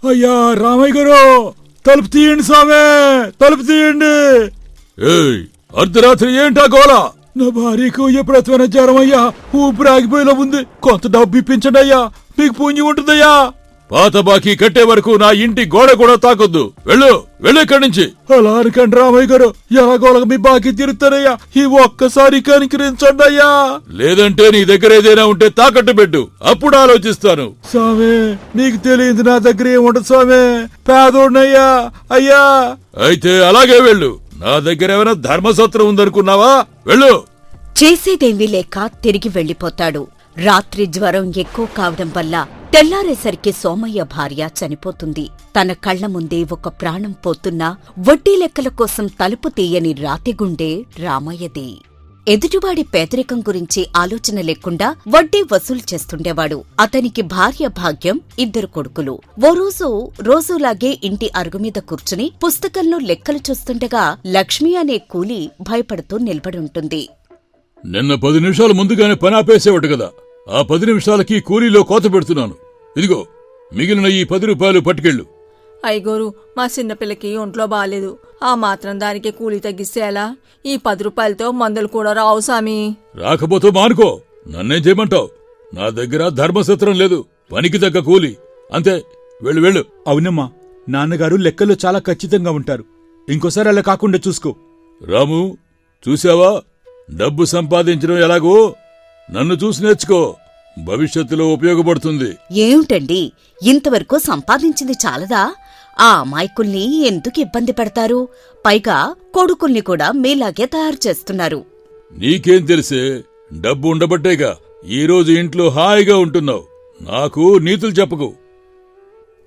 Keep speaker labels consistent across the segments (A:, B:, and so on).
A: అయ్యా రామయ్య గారు, తలుపు తీయండి స్వామి, తలుపు తీయండి.
B: ఏయ్, అర్ధరాత్రి ఏంటా గోళ?
A: నా భార్యకు ఎప్పుడైనా జ్వరం అయ్యా, ఊపిరి ఆగిపోయేలా ఉంది. కొంత డబ్బు ఇప్పించండి అయ్యా, మీకు పుణ్యం ఉంటుందయ్యా.
B: పాత బాకీ కట్టే వరకు నా ఇంటి గోడ కూడా తాకొద్దు. వెళ్ళు, వెళ్ళు ఇక్కడి నుంచి.
A: అలా అనకండి రామయ్య గారు, ఎలాగోలగా మీ బాకీ తీరుతారయ్యా. ఈ ఒక్కసారి కనికరించండి అయ్యా.
B: లేదంటే నీ దగ్గర ఏదైనా ఉంటే తాకట్టు పెట్టు, అప్పుడు ఆలోచిస్తాను.
A: స్వామి, నీకు తెలియదు నా దగ్గర ఏముంటది స్వామి, పేదోడినయ్యా. అయ్యా
B: అయితే అలాగే వెళ్ళు. నా దగ్గర ఏమైనా ధర్మసత్రం ఉందనుకున్నావా? వెళ్ళు.
C: చేసేదేమీ లేక తిరిగి వెళ్లిపోతాడు. రాత్రి జ్వరం ఎక్కువ కావడం వల్ల తెల్లారేసరికి సోమయ్య భార్య చనిపోతుంది. తన కళ్ల ముందే ఒక ప్రాణం పోతున్నా వడ్డీ లెక్కల కోసం తలుపు తీయని రాతిగుండే రామయ్యది. ఎదుటివాడి పేదరికం గురించి ఆలోచన లేకుండా వడ్డీ వసూలు చేస్తుండేవాడు. అతనికి భార్య భాగ్యం, 2 కొడుకులు. ఓ రోజులాగే ఇంటి అరుగుమీద కూర్చుని పుస్తకంలో లెక్కలు చూస్తుండగా లక్ష్మి అనే కూలి భయపడుతూ నిలబడుంటుంది.
B: నిన్న 10 నిమిషాలు ముందుగానే పని ఆపేసేవాడు కదా, ఆ 10 నిమిషాలకి కూలీలో కోత పెడుతున్నాను. ఇదిగో మిగిలిన ఈ 10 రూపాయలు పట్టుకెళ్ళు.
D: అయ్యగోరు, మా చిన్నపిల్లకి ఒంట్లో బాలేదు. ఆ మాత్రం దానికి కూలీ తగ్గిస్తే ఎలా? ఈ 10 రూపాయలతో మందులు కూడా రావు సామి.
B: రాకపోతే మానుకో, నన్నేం చేయమంటావు? నా దగ్గర ధర్మసత్రం లేదు, పనికి తగ్గ కూలి అంతే. వెళ్ళు వెళ్ళు.
A: అవునమ్మా, నాన్నగారు లెక్కల్లో చాలా ఖచ్చితంగా ఉంటారు. ఇంకోసారి అలా కాకుండా చూసుకో.
B: రాము, చూసావా? డబ్బు సంపాదించడం ఎలాగో నన్ను చూసి నేర్చుకో, భవిష్యత్తులో ఉపయోగపడుతుంది.
C: ఏమిటండి, ఇంతవరకు సంపాదించింది చాలదా? ఆ అమాయకుల్ని ఎందుకు ఇబ్బంది పెడతారు? పైగా కొడుకుల్ని కూడా మీలాగే తయారు చేస్తున్నారు.
B: నీకేం తెలిసే? డబ్బు ఉండబట్టేగా ఈరోజు ఇంట్లో హాయిగా ఉంటున్నావు. నాకు నీతులు చెప్పకు.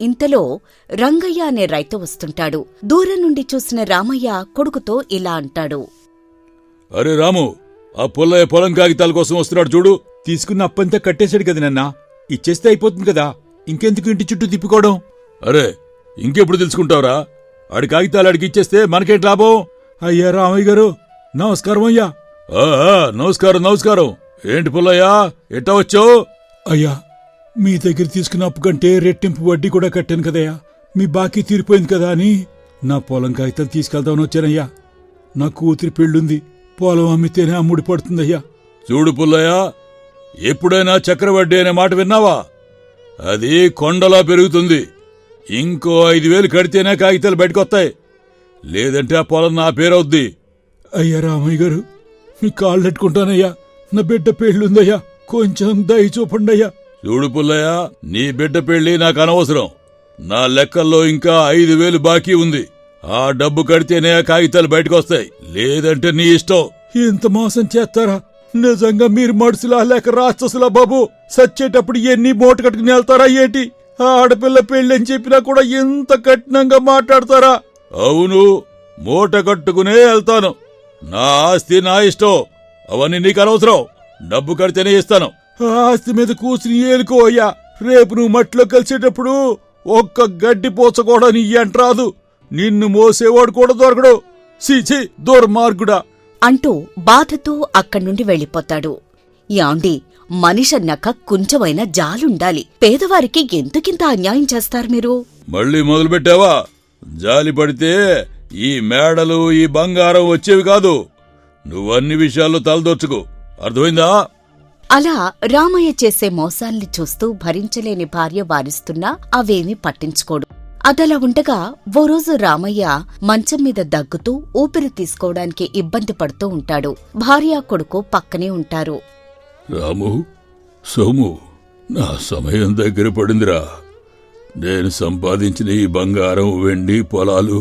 C: ఇంతలో రంగయ్య అనే రైతు వస్తుంటాడు. దూరం నుండి చూసిన రామయ్య కొడుకుతో ఇలా అంటాడు.
B: అరే రాము, ఆ పుల్లయ్య పొలం కాగితాల కోసం వస్తున్నాడు చూడు.
A: తీసుకున్న అప్పంతా కట్టేశాడు కదా నాన్న, ఇచ్చేస్తే అయిపోతుంది కదా, ఇంకెందుకు ఇంటి చుట్టూ తిప్పుకోవడం?
B: అరే, ఇంకెప్పుడు తెలుసుకుంటావురా? ఆడి కాగితాలు ఆడికి ఇచ్చేస్తే మనకేంటి లాభం?
A: అయ్యా రామయ్య గారు, నమస్కారం అయ్యా.
B: నమస్కారం నమస్కారం. ఏంటి పుల్లయ్యా, ఎట్టా వచ్చావు?
A: అయ్యా, మీ దగ్గర తీసుకున్న అప్పు కంటే రెట్టింపు వడ్డీ కూడా కట్టాను కదయ్యా. మీ బాకీ తీరిపోయింది కదా అని నా పొలం కాగితాలు తీసుకెళ్దామని వచ్చానయ్యా. నా కూతురి పెళ్ళుంది, పొలం అమ్మితేనే అమ్ముడి పడుతుందయ్యా.
B: చూడు పుల్లయ్య, ఎప్పుడైనా చక్రవడ్డీ అనే మాట విన్నావా? అది కొండలా పెరుగుతుంది. ఇంకో 5,000 కడితేనే కాగితాలు బయటకొస్తాయి, లేదంటే ఆ పొలం నా పేరవుద్ది.
A: అయ్యా రామయ్య గారు, మీ కాళ్ళెట్టుకుంటానయ్యా. నా బిడ్డ పెళ్ళుందయ్యా, కొంచెం దయ చూపండి అయ్యా.
B: చూడు పుల్లయ్య, నీ బిడ్డ పెళ్లి నాకు అనవసరం. నా లెక్కల్లో ఇంకా 5,000 బాకీ ఉంది. ఆ డబ్బు కడితేనే ఆ కాగితాలు బయటకొస్తాయి, లేదంటే నీ ఇష్టం.
A: ఇంత మోసం చేస్తారా? నిజంగా మీరు మడుసులా లేక రాక్షసులా బాబు? సచ్చేటప్పుడు ఎన్ని మూట కట్టుకుని వెళ్తారా ఏంటి? ఆడపిల్ల పెళ్ళని చెప్పినా కూడా ఇంత కఠినంగా మాట్లాడతారా?
B: అవును, మూట కట్టుకునే వెళ్తాను. నా ఆస్తి నా ఇష్టం, అవన్నీ నీకు అనవసరం. డబ్బు కడితేనే ఇస్తాను.
A: ఆస్తి మీద కూర్చుని ఏలుకో అయ్యా. రేపు నువ్వు మట్టిలో కలిసేటప్పుడు ఒక్క గడ్డి పోచకూడా నీ ఎంట్రాదు. నిన్ను మోసేవాడు కూడా దొరకడు. సీచి దుర్మార్గుడా
C: అంటూ బాధతో అక్కడ్నుండి వెళ్ళిపోతాడు. యాండి, మనిషన్నాక కొంచెమైనా జాలుండాలి. పేదవారికి ఎందుకింత అన్యాయం చేస్తారు మీరు?
B: మళ్ళీ మొదలుపెట్టావా? జాలి పడితే ఈ మేడలు, ఈ బంగారం వచ్చేవి కాదు. నువ్వన్ని విషయాల్లో తలదొచ్చుకో, అర్థమైందా?
C: అలా రామయ్య చేసే మోసాల్ని చూస్తూ భరించలేని భార్య వారిస్తున్నా అవేమీ పట్టించుకోడు. అదలా ఉండగా ఓ రోజు రామయ్య మంచం మీద దగ్గుతూ ఊపిరి తీసుకోవడానికి ఇబ్బంది పడుతూ ఉంటాడు. భార్య కొడుకు పక్కనే ఉంటారు.
B: రాము, సోము, నా సమయం దగ్గర పడిందిరా. నేను సంపాదించిన ఈ బంగారం, వెండి, పొలాలు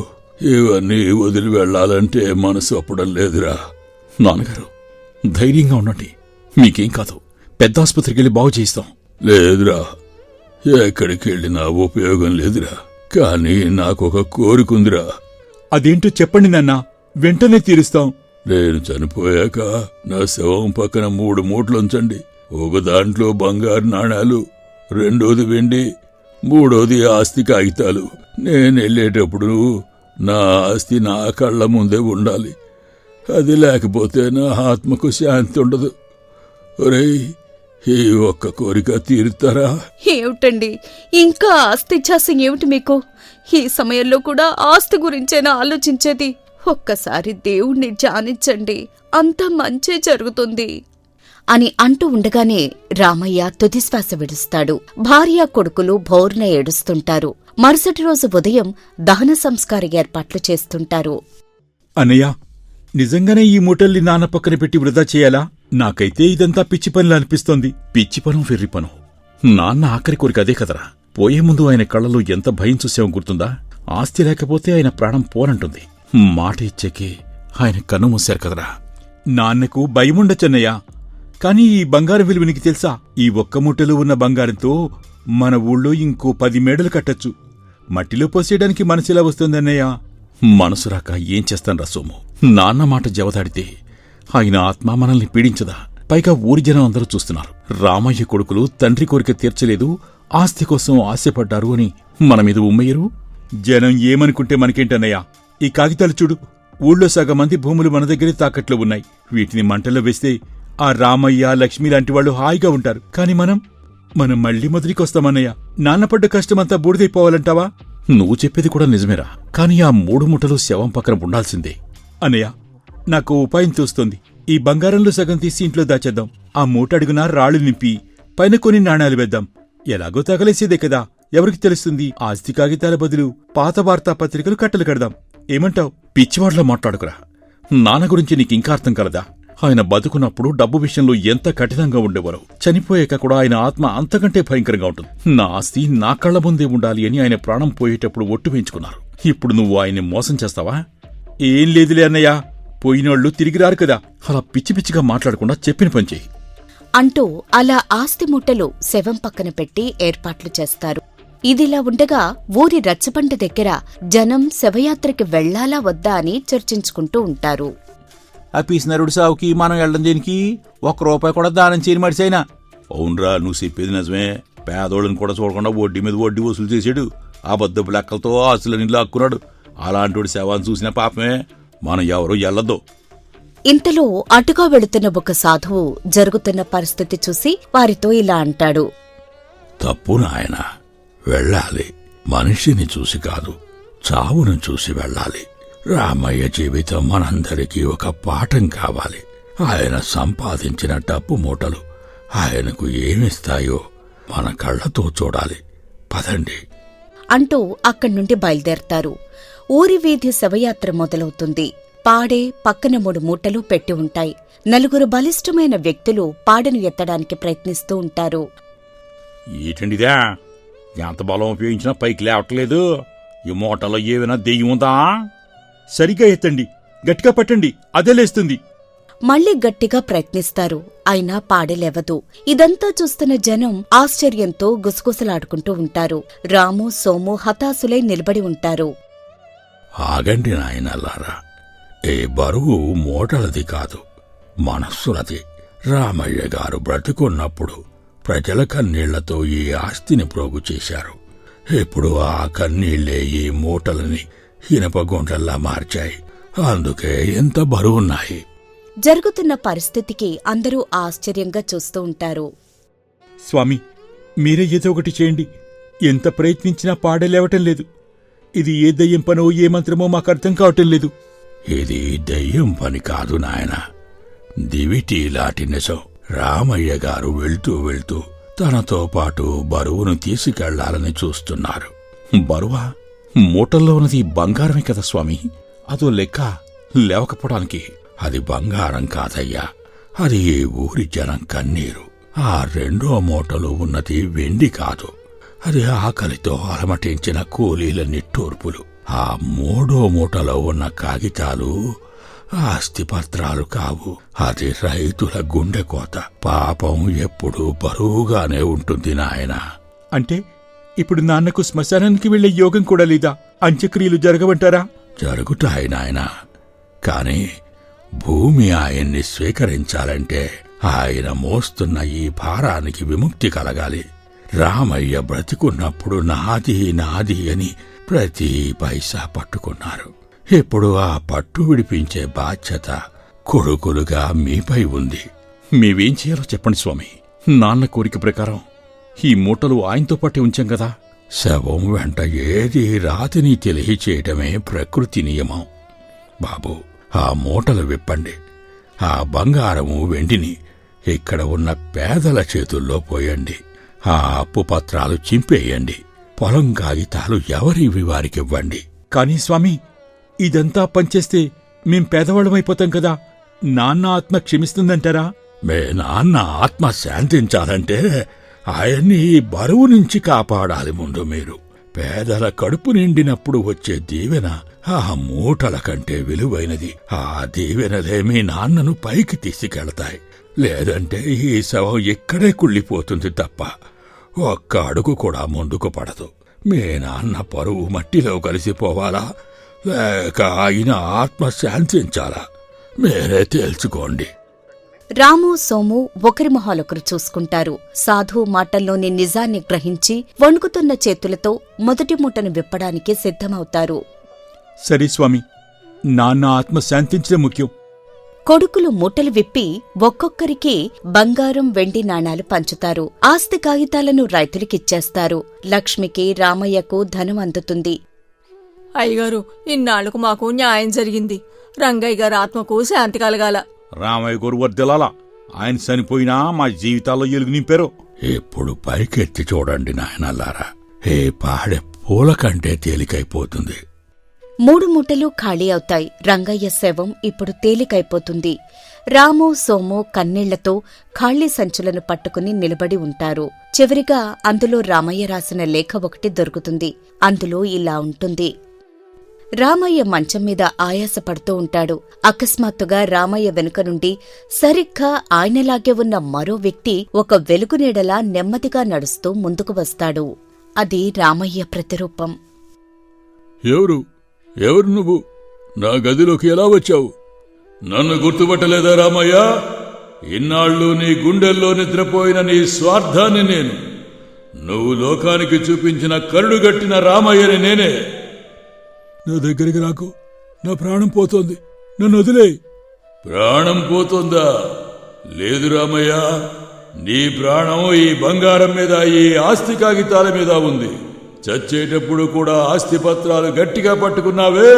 B: ఇవన్నీ వదిలి వెళ్లాలంటే మనసు ఒప్పడం లేదురా.
A: నాన్నగారు, ధైర్యంగా ఉండండి, మీకేం కాదు. పెద్ద ఆసుపత్రికి వెళ్ళి బాగు చేయిస్తాం.
B: లేదురా, ఎక్కడికి వెళ్ళినా ఉపయోగం లేదురా. కానీ నాకొక కోరికుందిరా.
A: అదేంటో చెప్పండి నాన్న, వెంటనే తీరుస్తాం.
B: నేను చనిపోయాక నా శవం పక్కన 3 మూటలుంచండి. ఒక దాంట్లో బంగారు నాణాలు, రెండోది వెండి, మూడోది ఆస్తి కాగితాలు. నేనెళ్ళేటప్పుడు నా ఆస్తి నా కళ్ల ముందే ఉండాలి. అది లేకపోతే నా ఆత్మకు శాంతి ఉండదు. ఒరేయ్, ఈ ఒక్క కోరిక తీరుతారా?
C: ఏమిటండి ఇంకా ఆస్తి ఛాసం ఏమిటి మీకు? ఈ సమయంలో కూడా ఆస్తి గురించేనా ఆలోచించేది? ఒక్కసారి దేవుణ్ణి ధ్యానించండి, అంతా మంచే జరుగుతుంది అని అంటూ ఉండగానే రామయ్య తుదిశ్వాస విడుస్తాడు. భార్య కొడుకులు భోర్న ఏడుస్తుంటారు. మరుసటి రోజు ఉదయం దహన సంస్కార ఏర్పాట్లు చేస్తుంటారు.
A: అన్నయ్య, నిజంగానే ఈ మూటల్ని నాన్న పక్కన పెట్టి వృధా చేయాలా? నాకైతే ఇదంతా పిచ్చి పనిలా అనిపిస్తోంది. పిచ్చి పనం, వెర్రి పనం. నాన్న ఆఖరి కోరిక అదే కదరా. పోయే ముందు ఆయన కళ్ళలో ఎంత భయం చూసామో గుర్తుందా? ఆస్తి లేకపోతే ఆయన ప్రాణం పోనంటుంది. మాట ఇచ్చేకి ఆయన కన్ను మూశారు కదరా. నాన్నకు భయముండొచ్చన్నయ్యా, కాని ఈ బంగారం విలువ నీకు తెలుసా? ఈ ఒక్క మూటలో ఉన్న బంగారంతో మన ఊళ్ళో ఇంకో 10 మేడలు కట్టచ్చు. మట్టిలో పోసేయడానికి మనసులా వస్తుందన్నయ్యా. మనసు రాక ఏం చేస్తాను రా సోము. నాన్న మాట జవదాడితే ఆయన ఆత్మ మనల్ని పీడించదా? పైగా ఊరి జనం అందరూ చూస్తున్నారు. రామయ్య కొడుకులు తండ్రి కోరిక తీర్చలేదు, ఆస్తి కోసం ఆశపడ్డారు అని మన మీద ఉమ్మయ్యరు. జనం ఏమనుకుంటే మనకేంటన్నయ్యా? ఈ కాగితాలు చూడు. ఊళ్ళో సగం మంది భూములు మన దగ్గరే తాకట్లో ఉన్నాయి. వీటిని మంటల్లో వేస్తే ఆ రామయ్య, లక్ష్మి లాంటి వాళ్ళు హాయిగా ఉంటారు. కాని మనం మళ్ళీ మొదటికొస్తామన్నయ్య. నాన్నపడ్డ కష్టమంతా బూడిదైపోవాలంటావా? నువ్వు చెప్పేది కూడా నిజమేరా, కాని ఆ 3 మూటలు శవం పక్కన ఉండాల్సిందే. అన్నయ్య, నాకు ఉపాయం తోస్తోంది. ఈ బంగారంలో సగం తీసి ఇంట్లో దాచేద్దాం. ఆ మూట అడుగున రాళ్లు నింపి పైన కొన్ని నాణాలు వేద్దాం. ఎలాగో తగలేసేదే కదా, ఎవరికి తెలుస్తుంది? ఆస్తి కాగితాల బదులు పాత వార్తాపత్రికలు కట్టలు కడదాం. ఏమంటావ్? పిచ్చివాడ్లా మాట్లాడుకురా. నాన్న గురించి నీకింకా అర్థం కలదా? ఆయన బతుకున్నప్పుడు డబ్బు విషయంలో ఎంత కఠినంగా ఉండేవారు. చనిపోయాక కూడా ఆయన ఆత్మ అంతకంటే భయంకరంగా ఉంటుంది. నా ఆస్తి నా కళ్ల ముందే ఉండాలి అని ఆయన ప్రాణం పోయేటప్పుడు ఒట్టు వేయించుకున్నారు. ఇప్పుడు నువ్వు ఆయన్ని మోసం చేస్తావా? ఏం లేదులే అన్నయ్య, పోయినోళ్లు తిరిగి రారు కదా. అలా పిచ్చి పిచ్చిగా మాట్లాడకుండా చెప్పిన పని చెయ్యి
C: అంటూ అలా ఆస్తి మూటలు శవం పక్కన పెట్టి ఏర్పాట్లు చేస్తారు. ఇదిలా ఉండగా ఊరి రచ్చబండ దగ్గర జనం శవయాత్రకి వెళ్లాలా వద్దా అని చర్చించుకుంటూ ఉంటారు.
A: ఆ పీసినరుడు సావుకి మనం వెళ్ళడం దేనికి? ₹1 కూడా దానం చేయని మడిసైనా.
B: అవునరా, నువ్వు చెప్పేది నిజమే. పేదోళ్ళని కూడా చూడకుండా వడ్డీ మీద వడ్డీ వసూలు చేశాడు. ఆ బద్దపు లెక్కలతో ఆస్తులని లాక్కున్నాడు. అలాంటి శవాన్ని చూసిన పాపమే. మనం ఎవరూ ఎల్లద్దు.
C: ఇంతలో అటుగా వెళుతున్న ఒక సాధువు జరుగుతున్న పరిస్థితి చూసి వారితో ఇలా అంటాడు.
B: తప్పు నాయనా, వెళ్ళాలి. మనిషిని చూసి కాదు, చావును చూసి వెళ్ళాలి. రామయ్య జీవితం మనందరికీ ఒక పాఠం కావాలి. ఆయన సంపాదించిన డబ్బు మూటలు ఆయనకు ఏమిస్తాయో మన కళ్లతో చూడాలి. పదండి
C: అంటూ అక్కడ్నుండి బయలుదేరతారు. ఊరి వీధి శవయాత్ర మొదలవుతుంది. పాడే పక్కన 3 మూటలు పెట్టి ఉంటాయి. 4 బలిష్టమైన వ్యక్తులు పాడెను ఎత్తడానికి ప్రయత్నిస్తూ ఉంటారు.
A: ఏంటండిదా? ఎంత బలం ఉపయోగించినా పైకి లేవట్లేదు. ఈ మూటలో ఏమైనా దెయ్యం ఉందా? సరిగ్గా ఎత్తండి, గట్టిగా పట్టండి, అదే లేస్తుంది.
C: మళ్లీ గట్టిగా ప్రయత్నిస్తారు, అయినా పాడెలేవదు. ఇదంతా చూస్తున్న జనం ఆశ్చర్యంతో గుసగుసలాడుకుంటూ ఉంటారు. రాము, సోము హతాశులై నిలబడి ఉంటారు.
B: ఆగండి నాయనల్లారా, ఏ బరువు మూటలది కాదు, మనస్సులది. రామయ్య గారు బ్రతికున్నప్పుడు ప్రజల కన్నీళ్లతో ఈ ఆస్తిని ప్రోగు చేశారు. ఇప్పుడు ఆ కన్నీళ్లే ఈ మూటలని ఇనపగుండ్లలా మార్చాయి. అందుకే ఎంత బరువున్నాయి.
C: జరుగుతున్న పరిస్థితికి అందరూ ఆశ్చర్యంగా చూస్తూ ఉంటారు.
A: స్వామి, మీరే ఏదో ఒకటి చేయండి. ఎంత ప్రయత్నించినా పాడలేవటం లేదు. ఇది ఏ దయ్యం పనో ఏ మంత్రమో మాకర్థం కావటం లేదు.
B: ఇది దెయ్యం పని కాదు నాయనా, దివిటి లాంటి నిజం. రామయ్య గారు వెళ్తూ వెళ్తూ తనతో పాటు బరువును తీసుకెళ్లాలని చూస్తున్నారు.
A: బరువా? మూటల్లో ఉన్నది బంగారమే కదా స్వామి, అదో లెక్క లేవకపోవడానికి.
B: అది బంగారం కాదయ్యా, అది ఈ ఊరి జనం కన్నీరు. ఆ 2వ మూటలో ఉన్నది వెండి కాదు, అది ఆకలితో అలమటించిన కూలీల నిట్టూర్పులు. ఆ 3వ మూటలో ఉన్న కాగితాలు ఆస్తిపత్రాలు కావు, అది రైతుల గుండెకోత. పాపం ఎప్పుడూ బరువుగానే ఉంటుంది నాయనా.
A: అంటే ఇప్పుడు నాన్నకు శ్మశానానికి వెళ్లే యోగం కూడా లేదా? అంత్యక్రియలు జరగవంటారా?
B: జరుగుతాయి నాయనా, కాని భూమి ఆయన్ని స్వీకరించాలంటే ఆయన మోస్తున్న ఈ భారానికి విముక్తి కలగాలి. రామయ్య బ్రతికున్నప్పుడు నాది నాది అని ప్రతి పైసా పట్టుకున్నారు. ఇప్పుడు ఆ పట్టు విడిపించే బాధ్యత కొడుకులుగా మీపై ఉంది.
A: మేవేం చేయాలో చెప్పండి స్వామి.
E: నాన్న కోరిక ప్రకారం ఈ మూటలు ఆయనతో పాటే ఉంచాం కదా.
B: శవం వెంట ఏది రాతిని తెలియచేయటమే ప్రకృతి నియమం. బాబు, ఆ మూటలు విప్పండి. ఆ బంగారము వెండిని ఇక్కడ ఉన్న పేదల చేతుల్లో పోయండి. ఆ అప్పు పత్రాలు చింపేయండి. పొలం కాగితాలు ఎవరివి వారికివ్వండి.
A: కానీ స్వామి, ఇదంతా పనిచేస్తే మేం పేదవాళ్ళమైపోతాం కదా. నాన్న ఆత్మ క్షమిస్తుందంటారా?
B: మే నాన్న ఆత్మ శాంతించాలంటే ఆయన్ని ఈ బరువు నుంచి కాపాడాలి. ముందు మీరు పేదల కడుపు నిండినప్పుడు వచ్చే దీవెన ఆ మూటల కంటే విలువైనది. ఆ దీవెనలే మీ నాన్నను పైకి తీసుకెళ్తాయి. లేదంటే ఈ శవం ఇక్కడే కుళ్ళిపోతుంది తప్ప ఒక్క అడుగు కూడా ముందుకు పడదు. మీ నాన్న పరువు మట్టిలో కలిసిపోవాలా, లేక ఆయన ఆత్మ శాంతించాలా? మీరే తేల్చుకోండి.
C: రాము, సోము ఒకరి మొహాలొకరు చూసుకుంటారు. సాధువు మాటల్లోని నిజాన్ని గ్రహించి వణుకుతున్న చేతులతో మొదటి మూటను విప్పడానికి సిద్ధమవుతారు.
A: సరే స్వామి, నాన్న ఆత్మ శాంతించడం ముఖ్యం.
C: కొడుకులు మూటలు విప్పి ఒక్కొక్కరికి బంగారం, వెండి నాణాలు పంచుతారు. ఆస్తి కాగితాలను రైతులకిచ్చేస్తారు. లక్ష్మికి, రామయ్యకు ధనం అందుతుంది.
D: అయ్యగారు, ఇన్నాళ్లకు మాకు న్యాయం జరిగింది. రంగయ్య గారి ఆత్మకు శాంతి కలగాల.
A: రామయ్య గారు వర్దిలాలా. ఆయన చనిపోయినా మా జీవితాల్లో ఎలుగు నింపారు.
B: ఇప్పుడు పైకెత్తి చూడండి నాయనల్లారా. ఏ పాడె పూల కంటే తేలికైపోతుంది.
C: 3 మూటలు ఖాళీ అవుతాయి. రంగయ్య శవం ఇప్పుడు తేలికైపోతుంది. రాము, సోము కన్నీళ్లతో ఖాళీ సంచులను పట్టుకుని నిలబడి ఉంటారు. చివరిగా అందులో రామయ్య రాసిన లేఖ ఒకటి దొరుకుతుంది. అందులో ఇలా ఉంటుంది: రామయ్య మంచం మీద ఆయాసపడుతూ ఉంటాడు. అకస్మాత్తుగా రామయ్య వెనుక నుండి సరిగ్గా ఆయనలాగే ఉన్న మరో వ్యక్తి ఒక వెలుగునీడలా నెమ్మదిగా నడుస్తూ ముందుకు వస్తాడు. అది రామయ్య ప్రతిరూపం.
B: ఎవరు నువ్వు? నా గదిలోకి ఎలా వచ్చావు? నన్ను గుర్తుపట్టలేదా రామయ్య? ఇన్నాళ్ళు నీ గుండెల్లో నిద్రపోయిన నీ స్వార్థాన్ని నేను, నువ్వు లోకానికి చూపించిన కరుడుగట్టిన రామయ్యని నేనే.
A: నా దగ్గరికి రాకు, నా ప్రాణం పోతోంది, నన్ను వదిలే.
B: ప్రాణం పోతుందా? లేదు రామయ్య, నీ ప్రాణం ఈ బంగారం మీద, ఈ ఆస్తి కాగితాల మీద ఉంది. చచ్చేటప్పుడు కూడా ఆస్తి పత్రాలు గట్టిగా పట్టుకున్నావే,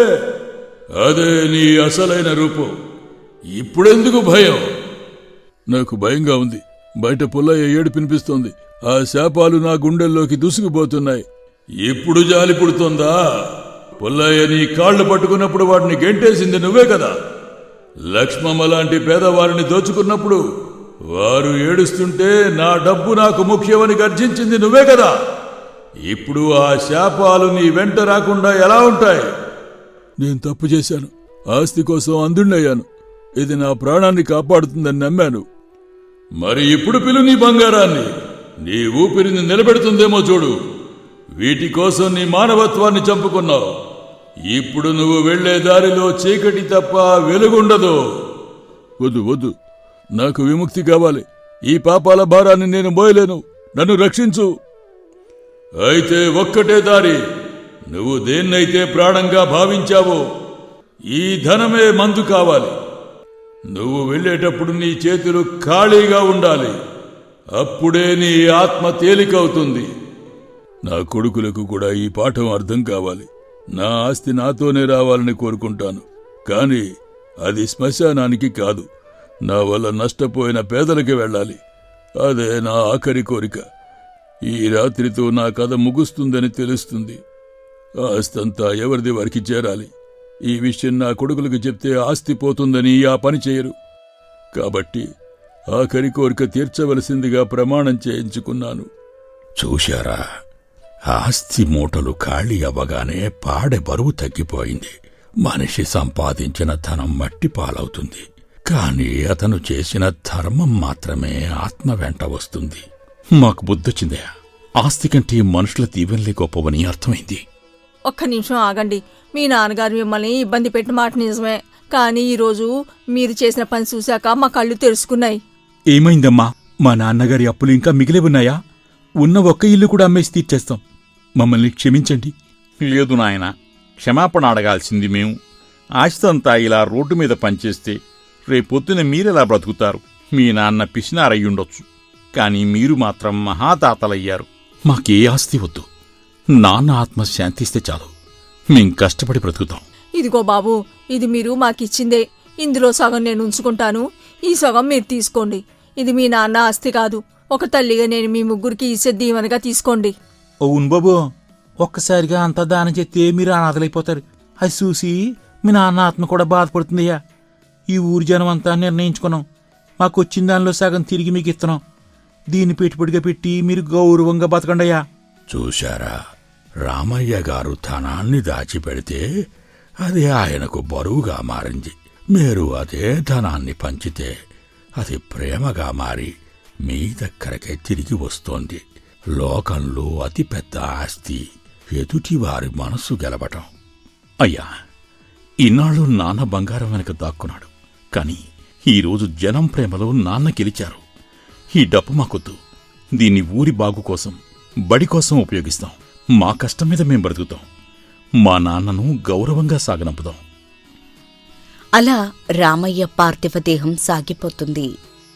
B: అదే నీ అసలైన రూపం. ఇప్పుడెందుకు భయం? నాకు భయంగా ఉంది. బయట పుల్లయ్య ఏడు పినిపిస్తోంది. ఆ శాపాలు నా గుండెల్లోకి దూసుకుపోతున్నాయి. ఇప్పుడు జాలి పుడుతోందా? పుల్లయ్య నీ కాళ్లు పట్టుకున్నప్పుడు వాటిని గెంటేసింది నువ్వే కదా. లక్ష్మమ్మ లాంటి పేదవారిని దోచుకున్నప్పుడు వారు ఏడుస్తుంటే నా డబ్బు నాకు ముఖ్యమని గర్జించింది నువ్వే కదా. ఇప్పుడు ఆ శాపాలు నీ వెంట రాకుండా ఎలా ఉంటాయి?
A: నేను తప్పు చేశాను. ఆస్తి కోసం అంధుణ్ణయ్యాను. ఇది నా ప్రాణాన్ని కాపాడుతుందని నమ్మాను.
B: మరి ఇప్పుడు పిలు నీ బంగారాన్ని. నీ ఊపిరిని నిలబెడుతుందేమో చూడు. వీటి కోసం నీ మానవత్వాన్ని చంపుకున్నావు. ఇప్పుడు నువ్వు వెళ్లే దారిలో చీకటి తప్ప వెలుగుండదు.
A: వద్దు వద్దు, నాకు విముక్తి కావాలి. ఈ పాపాల భారాన్ని నేను మోయలేను. నన్ను రక్షించు.
B: అయితే ఒక్కటే దారి. నువ్వు దేన్నైతే ప్రాణంగా భావించావో ఈ ధనమే మందు కావాలి. నువ్వు వెళ్ళేటప్పుడు నీ చేతులు ఖాళీగా ఉండాలి. అప్పుడే నీ ఆత్మ తేలికవుతుంది.
A: నా కొడుకులకు కూడా ఈ పాఠం అర్థం కావాలి. నా ఆస్తి నాతోనే రావాలని కోరుకుంటాను, కాని అది శ్మశానానికి కాదు. నా వల్ల నష్టపోయిన పేదలకి వెళ్ళాలి. అదే నా ఆఖరి కోరిక. ఈ రాత్రితో నా కథ ముగుస్తుందని తెలుస్తుంది. ఆస్తంతా ఎవరిది వారికి చేరాలి. ఈ విషయం నా కొడుకులకు చెప్తే ఆస్తి పోతుందని ఆ పని చేయరు. కాబట్టి ఆఖరి కోరిక తీర్చవలసిందిగా ప్రమాణం చేయించుకున్నాను.
B: చూశారా, ఆస్తి మూటలు ఖాళీ అవ్వగానే పాడె బరువు తగ్గిపోయింది. మనిషి సంపాదించిన ధనం మట్టి పాలవుతుంది, కాని అతను చేసిన ధర్మం మాత్రమే ఆత్మ వెంట వస్తుంది.
E: మాకు బుద్ధొచ్చిందయ్యా. ఆస్తి కంటే మనుషుల దీవెనలే గొప్పవని అర్థమైంది.
D: ఒక్క నిమిషం ఆగండి. మీ నాన్నగారు మిమ్మల్ని ఇబ్బంది పెట్టిన మాట నిజమే, కానీ ఈరోజు మీరు చేసిన పని చూశాక మా కళ్ళు తెరుచుకున్నాయి.
A: ఏమైందమ్మా? మా నాన్నగారి అప్పులు ఇంకా మిగిలే ఉన్నాయా? ఉన్న ఒక్క ఇల్లు కూడా అమ్మేసి తీర్చేస్తాం. మమ్మల్ని క్షమించండి.
E: లేదు నాయన, క్షమాపణ అడగాల్సింది మేము. ఆస్తంతా ఇలా రోడ్డు మీద పనిచేస్తే రేపొద్దున మీరెలా బ్రతుకుతారు? మీ నాన్న పిసినారయ్యుండొచ్చు, కాని మీరు మాత్రం మహాదాతలయ్యారు. మాకే ఆస్తి వద్దు, నాన్న ఆత్మ శాంతిస్తే చాలు. మేం కష్టపడి బ్రతుకుతాం.
D: ఇదిగో బాబు, ఇది మీరు మాకిచ్చిందే. ఇందులో సగం నేను ఉంచుకుంటాను, ఈ సగం మీరు తీసుకోండి. ఇది మీ నాన్న ఆస్తి కాదు. ఒక తల్లిగా నేను మీ ముగ్గురికి ఇచ్చే దీవెనగా తీసుకోండి.
F: అవును బాబు, ఒక్కసారిగా అంతా దానం చేస్తే మీరు అనాథలైపోతారు. అది చూసి మీ నాన్న ఆత్మ కూడా బాధపడుతుందయ్యా. ఈ ఊరి జనం అంతా నిర్ణయించుకున్నాం, మాకొచ్చిన దానిలో సగం తిరిగి మీకు ఇస్తున్నాం. దీన్ని పెట్టుబడిగా పెట్టి మీరు గౌరవంగా బతకండయ్యా.
B: చూశారా, రామయ్య గారు ధనాన్ని దాచిపెడితే అది ఆయనకు బరువుగా మారింది. మీరు అదే ధనాన్ని పంచితే అది ప్రేమగా మారి మీ దగ్గరకే తిరిగి వస్తోంది. లోకంలో అతిపెద్ద ఆస్తి ఎదుటివారి మనసు గెలవటం.
E: అయ్యా, ఇన్నాళ్ళు నాన్న బంగారం వెనక దాక్కున్నాడు. కాని ఈరోజు జనం ప్రేమలో నాన్న గెలిచారు. ఈ డబ్బు మాకొద్దు. దీన్ని ఊరి బాగు కోసం, బడి కోసం ఉపయోగిస్తాం. మా కష్టం మీద మేం బ్రతుకుతాం. మా నాన్నను గౌరవంగా సాగనంపుదాం.
C: అలా రామయ్య పార్థివ దేహం సాగిపోతుంది.